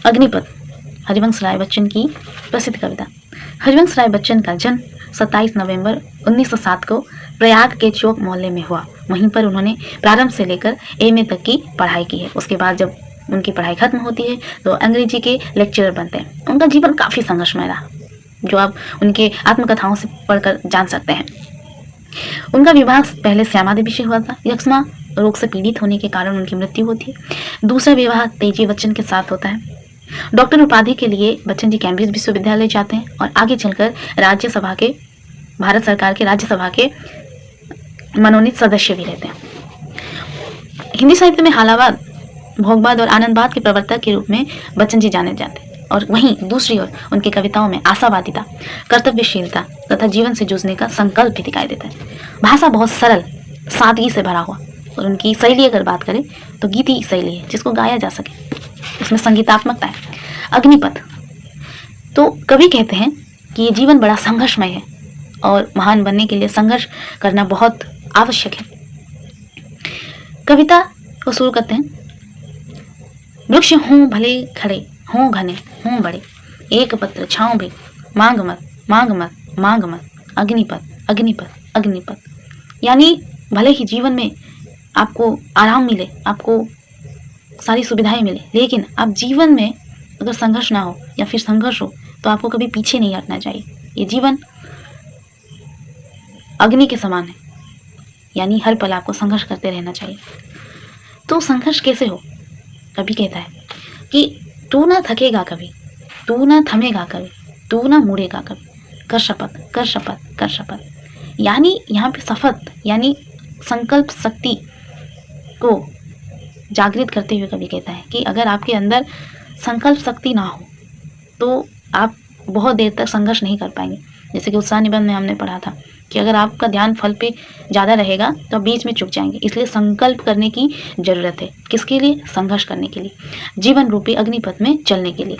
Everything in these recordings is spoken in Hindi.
अग्निपथ हरिवंश राय बच्चन की प्रसिद्ध कविता। हरिवंश राय बच्चन का जन्म 27 नवंबर 1907 को प्रयाग के चौक मोहल्ले में हुआ। वहीं पर उन्होंने प्रारंभ से लेकर एमए तक की पढ़ाई की है। उसके बाद जब उनकी पढ़ाई खत्म होती है तो अंग्रेजी के लेक्चरर बनते हैं। उनका जीवन काफ़ी संघर्षमय रहा, जो आप उनके आत्मकथाओं से पढ़कर जान सकते हैं। उनका विवाह पहले श्यामा देवी से हुआ था। यक्ष्मा रोग से पीड़ित होने के कारण उनकी मृत्यु होती है। दूसरा विवाह तेजी बच्चन के साथ होता है। डॉक्टर उपाधि के लिए बच्चन जी कैम्ब्रिज विश्वविद्यालय जाते हैं और आगे चलकर राज्यसभा के, भारत सरकार के राज्यसभा के मनोनीत सदस्य भी रहते हैं। हिंदी साहित्य में हालावाद, भोगवाद और आनंदवाद के प्रवर्तक के रूप में बच्चन जी जाने जाते हैं। और वहीं दूसरी ओर उनकी कविताओं में आशावादिता, कर्तव्यशीलता तथा जीवन से जूझने का संकल्प भी दिखाई देता है। भाषा बहुत सरल, सादगी से भरा हुआ, और उनकी शैली अगर बात करें तो गीति शैली है जिसको गाया जा सके, उसमें संगीतात्मकता है। अग्निपथ तो कवि कहते हैं कि ये जीवन बड़ा संघर्षमय है और महान बनने के लिए संघर्ष करना बहुत आवश्यक है। कविता को शुरू करते हैं। वृक्ष हों भले खड़े, हों घने हों बड़े, एक पत्र छाँव भी, मांग मत मांग मत मांग मत, अग्निपथ अग्निपथ अग्निपथ। यानी भले ही जीवन में आपको आराम मिले, आपको सारी सुविधाएं मिले, लेकिन आप जीवन में अगर संघर्ष ना हो या फिर संघर्ष हो तो आपको कभी पीछे नहीं हटना चाहिए। ये जीवन अग्नि के समान है, यानी हर पल आपको संघर्ष करते रहना चाहिए। तो संघर्ष कैसे हो? कभी कहता है कि तू ना थकेगा कभी, तू ना थमेगा कभी, तू ना मुड़ेगा कभी, कर शपथ कर शपथ कर शपथ। यानी यहाँ पे शपथ यानी संकल्प शक्ति को जागृत करते हुए कभी कहता है कि अगर आपके अंदर संकल्प शक्ति ना हो तो आप बहुत देर तक संघर्ष नहीं कर पाएंगे। जैसे कि उत्साह निबंध में हमने पढ़ा था कि अगर आपका ध्यान फल पे ज़्यादा रहेगा तो बीच में चूक जाएंगे। इसलिए संकल्प करने की ज़रूरत है। किसके लिए? संघर्ष करने के लिए, जीवन रूपी अग्निपथ में चलने के लिए।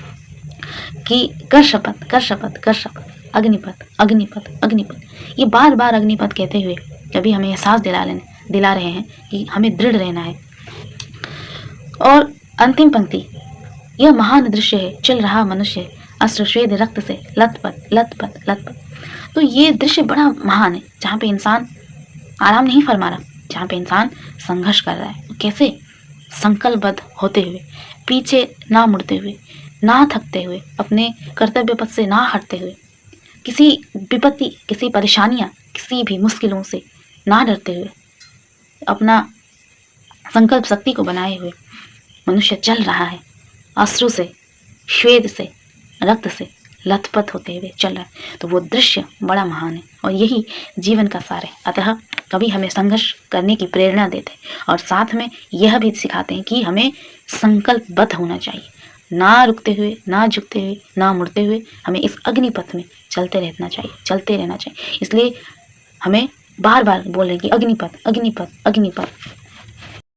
कि कर शपथ कर शपथ कर शपथ, अग्निपथ अग्निपथ अग्निपथ। ये बार बार अग्निपथ कहते हुए कभी हमें एहसास दिला रहे हैं कि हमें दृढ़ रहना है। और अंतिम पंक्ति, यह महान दृश्य है, चल रहा मनुष्य अश्रुस्वेद रक्त से लथपथ लथपथ लथपथ। तो ये दृश्य बड़ा महान है, जहाँ पे इंसान आराम नहीं फरमा रहा, जहाँ पे इंसान संघर्ष कर रहा है। कैसे? संकल्पबद्ध होते हुए, पीछे ना मुड़ते हुए, ना थकते हुए, अपने कर्तव्य पथ से ना हटते हुए, किसी विपत्ति, किसी परेशानियाँ, किसी भी मुश्किलों से ना डरते हुए, अपना संकल्प शक्ति को बनाए हुए मनुष्य चल रहा है। अश्रु से, श्वेद से, रक्त से लथपथ होते हुए चल रहा है। तो वो दृश्य बड़ा महान है और यही जीवन का सार है। अतः कभी हमें संघर्ष करने की प्रेरणा देते हैं और साथ में यह भी सिखाते हैं कि हमें संकल्पबद्ध होना चाहिए, ना रुकते हुए, ना झुकते हुए, ना मुड़ते हुए हमें इस अग्निपथ में चलते रहना चाहिए। इसलिए हमें बार बार बोल रहे हैं कि अग्निपथ अग्निपथ अग्निपथ।